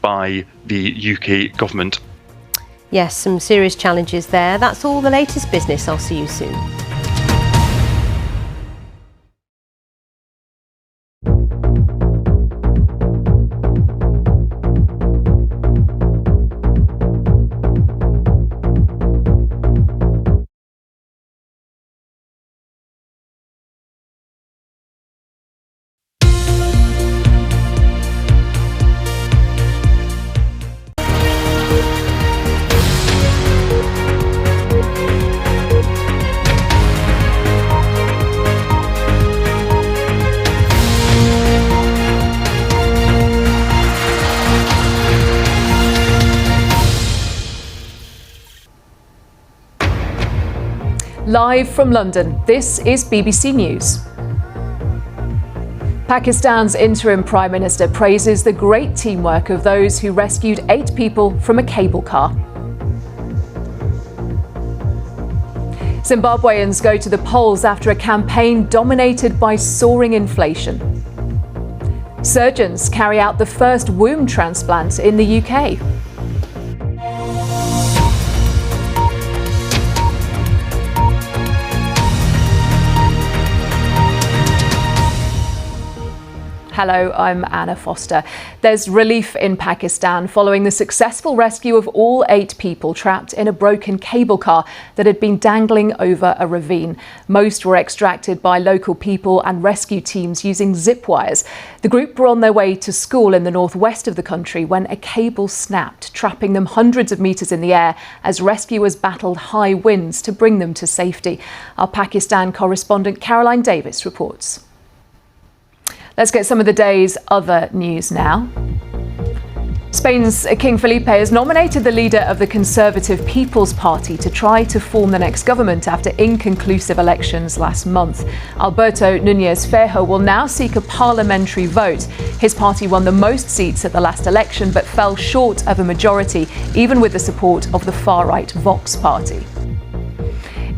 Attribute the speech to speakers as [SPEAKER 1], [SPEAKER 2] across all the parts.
[SPEAKER 1] by the UK government.
[SPEAKER 2] Yes, some serious challenges there. That's all the latest business. I'll see you soon.
[SPEAKER 3] Live from London, this is BBC News. Pakistan's interim Prime Minister praises the great teamwork of those who rescued 8 people from a cable car. Zimbabweans go to the polls after a campaign dominated by soaring inflation. Surgeons carry out the first womb transplant in the UK. Hello, I'm Anna Foster. There's relief in Pakistan following the successful rescue of all 8 people trapped in a broken cable car that had been dangling over a ravine. Most were extracted by local people and rescue teams using zip wires. The group were on their way to school in the northwest of the country when a cable snapped, trapping them hundreds of meters in the air as rescuers battled high winds to bring them to safety. Our Pakistan correspondent Caroline Davis reports. Let's get some of the day's other news now. Spain's King Felipe has nominated the leader of the Conservative People's Party to try to form the next government after inconclusive elections last month. Alberto Núñez Feijóo will now seek a parliamentary vote. His party won the most seats at the last election but fell short of a majority, even with the support of the far-right Vox party.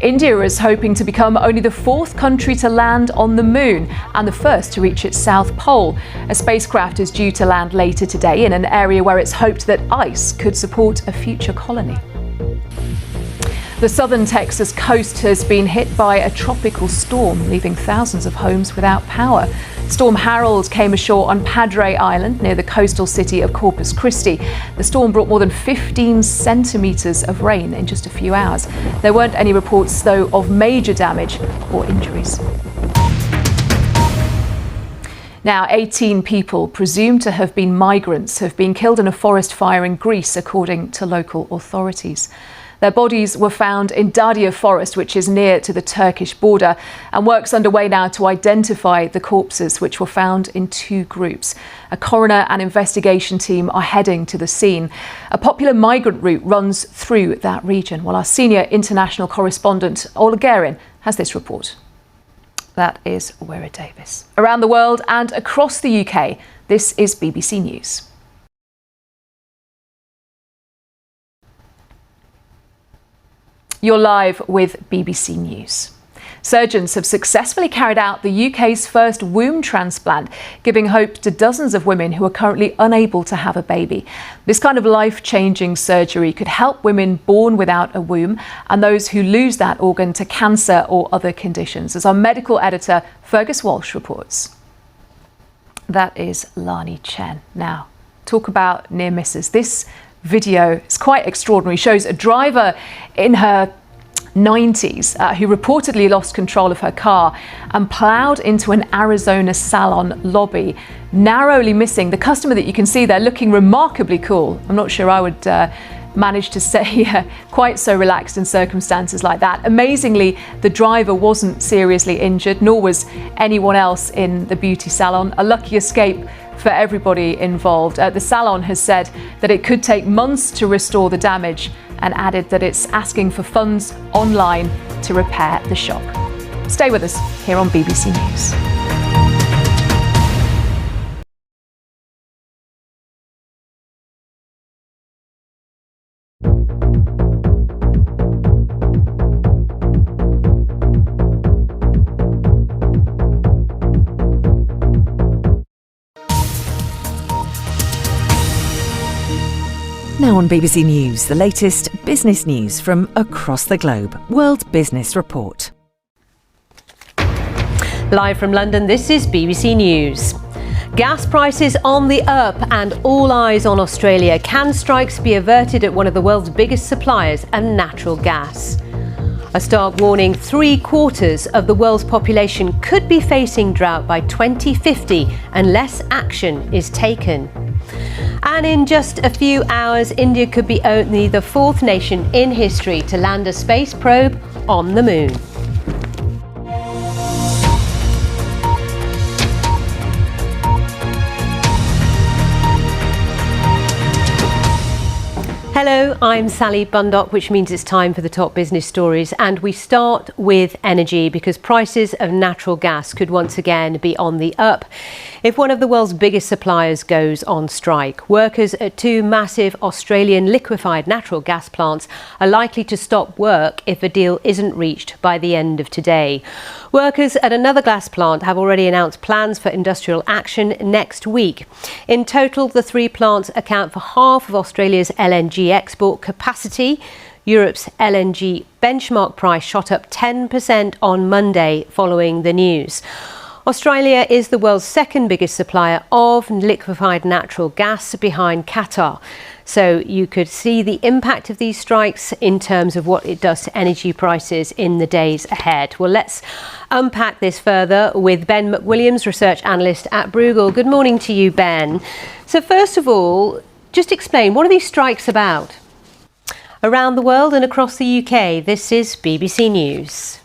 [SPEAKER 3] India is hoping to become only the 4th country to land on the moon and the first to reach its south pole. A spacecraft is due to land later today in an area where it's hoped that ice could support a future colony. The southern Texas coast has been hit by a tropical storm, leaving thousands of homes without power. Storm Harold came ashore on Padre Island near the coastal city of Corpus Christi. The storm brought more than 15 centimetres of rain in just a few hours. There weren't any reports, though, of major damage or injuries. Now, 18 people presumed to have been migrants have been killed in a forest fire in Greece, according to local authorities. Their bodies were found in Dadia Forest, which is near to the Turkish border, and work's underway now to identify the corpses, which were found in 2 groups. A coroner and investigation team are heading to the scene. A popular migrant route runs through that region. Well, our senior international correspondent, Ola Guerin, has this report. That is Wera Davis. Around the world and across the UK, this is BBC News. You're live with BBC News. Surgeons have successfully carried out the UK's first womb transplant, giving hope to dozens of women who are currently unable to have a baby. This kind of life-changing surgery could help women born without a womb and those who lose that organ to cancer or other conditions, as our medical editor Fergus Walsh reports. That is Lani Chen. Now, talk about near misses. This video is quite extraordinary. It shows a driver in her 90s who reportedly lost control of her car and ploughed into an Arizona salon lobby, narrowly missing the customer that you can see there looking remarkably cool. I'm not sure I would manage to stay quite so relaxed in circumstances like that. Amazingly, the driver wasn't seriously injured, nor was anyone else in the beauty salon. A lucky escape for everybody involved. The salon has said that it could take months to restore the damage and added that it's asking for funds online to repair the shop. Stay with us here on BBC News.
[SPEAKER 4] Now on BBC News, the latest business news from across the globe. World Business Report.
[SPEAKER 2] Live from London, this is BBC News. Gas prices on the up and all eyes on Australia. Can strikes be averted at one of the world's biggest suppliers of natural gas? A stark warning: 3/4 of the world's population could be facing drought by 2050 unless action is taken. And in just a few hours, India could be only the 4th nation in history to land a space probe on the moon. Hello, I'm Sally Bundock, which means it's time for the top business stories, and we start with energy because prices of natural gas could once again be on the up if one of the world's biggest suppliers goes on strike. Workers at 2 massive Australian liquefied natural gas plants are likely to stop work if a deal isn't reached by the end of today. Workers at another gas plant have already announced plans for industrial action next week. In total, the 3 plants account for half of Australia's LNG export capacity. Europe's LNG benchmark price shot up 10% on Monday following the news. Australia is the world's 2nd biggest supplier of liquefied natural gas behind Qatar. So you could see the impact of these strikes in terms of what it does to energy prices in the days ahead. Well, let's unpack this further with Ben McWilliams, research analyst at Bruegel. Good morning to you, Ben. So first of all, just explain, what are these strikes about? Around the world and across the UK, this is BBC News.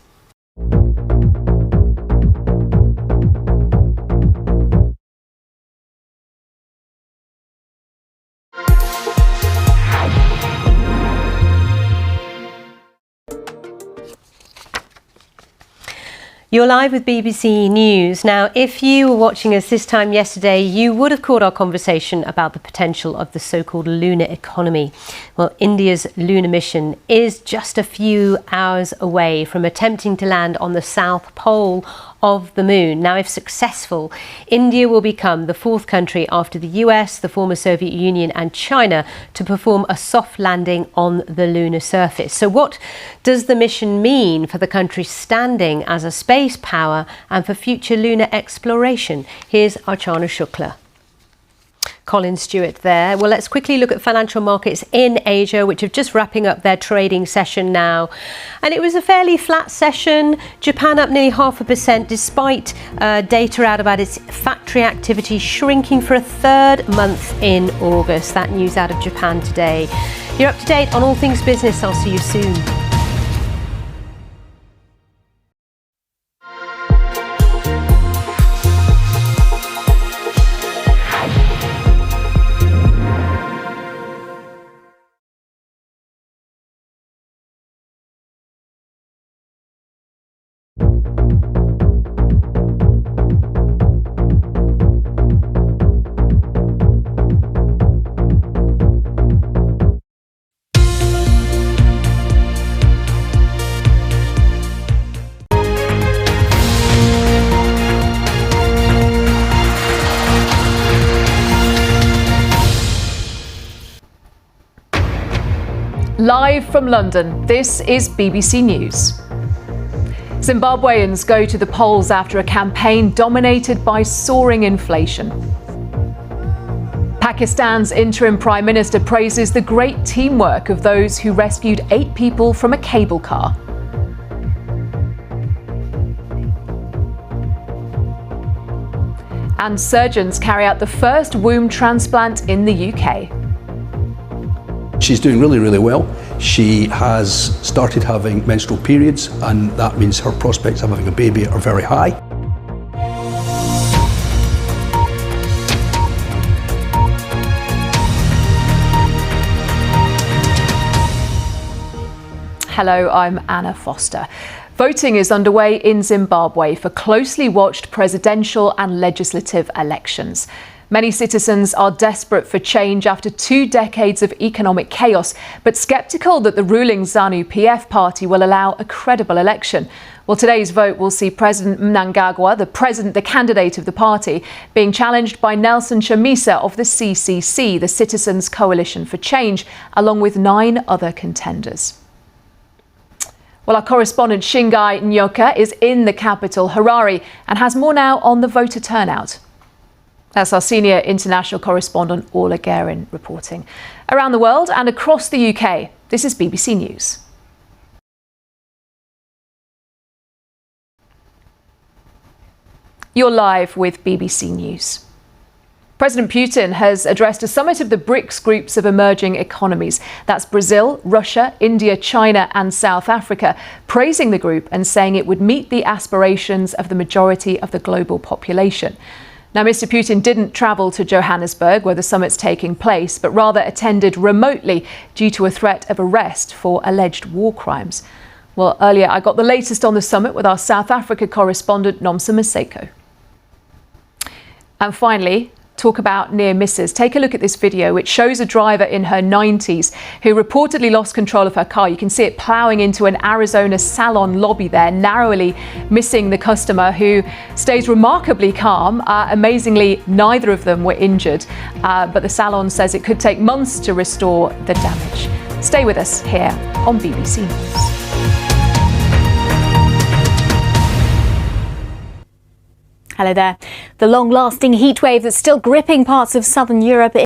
[SPEAKER 2] You're live with BBC News. Now, if you were watching us this time yesterday, you would have caught our conversation about the potential of the so-called lunar economy. Well, India's lunar mission is just a few hours away from attempting to land on the south pole of the moon. Now, if successful, India will become the 4th country after the US, the former Soviet Union and China to perform a soft landing on the lunar surface. So what does the mission mean for the country's standing as a space power and for future lunar exploration? Here's Archana Shukla. Colin Stewart there. Well, let's quickly look at financial markets in Asia, which are just wrapping up their trading session now. And it was a fairly flat session. Japan up nearly 0.5% despite data out about its factory activity shrinking for a 3rd month in August. That news out of Japan today. You're up to date on all things business. I'll see you soon.
[SPEAKER 3] Live from London, this is BBC News. Zimbabweans go to the polls after a campaign dominated by soaring inflation. Pakistan's interim Prime Minister praises the great teamwork of those who rescued 8 people from a cable car. And surgeons carry out the first womb transplant in the UK.
[SPEAKER 5] She's doing really, really well. She has started having menstrual periods, and that means her prospects of having a baby are very high.
[SPEAKER 3] Hello, I'm Anna Foster. Voting is underway in Zimbabwe for closely watched presidential and legislative elections. Many citizens are desperate for change after 2 decades of economic chaos, but sceptical that the ruling ZANU-PF party will allow a credible election. Well, today's vote will see President Mnangagwa, the candidate of the party, being challenged by Nelson Chamisa of the CCC, the Citizens Coalition for Change, along with 9 other contenders. Well, our correspondent Shingai Nyoka is in the capital, Harare, and has more now on the voter turnout. That's our senior international correspondent, Orla Guerin, reporting. Around the world and across the UK, this is BBC News. You're live with BBC News. President Putin has addressed a summit of the Brics groups of emerging economies. That's Brazil, Russia, India, China and South Africa, praising the group and saying it would meet the aspirations of the majority of the global population. Now, Mr. Putin didn't travel to Johannesburg, where the summit's taking place, but rather attended remotely due to a threat of arrest for alleged war crimes. Well, earlier I got the latest on the summit with our South Africa correspondent, Nomsa Maseko. And finally, talk about near misses. Take a look at this video, which shows a driver in her 90s who reportedly lost control of her car. You can see it ploughing into an Arizona salon lobby there, narrowly missing the customer, who stays remarkably calm. Amazingly, neither of them were injured, but the salon says it could take months to restore the damage. Stay with us here on BBC News.
[SPEAKER 6] Hello there. The long-lasting heatwave that's still gripping parts of southern Europe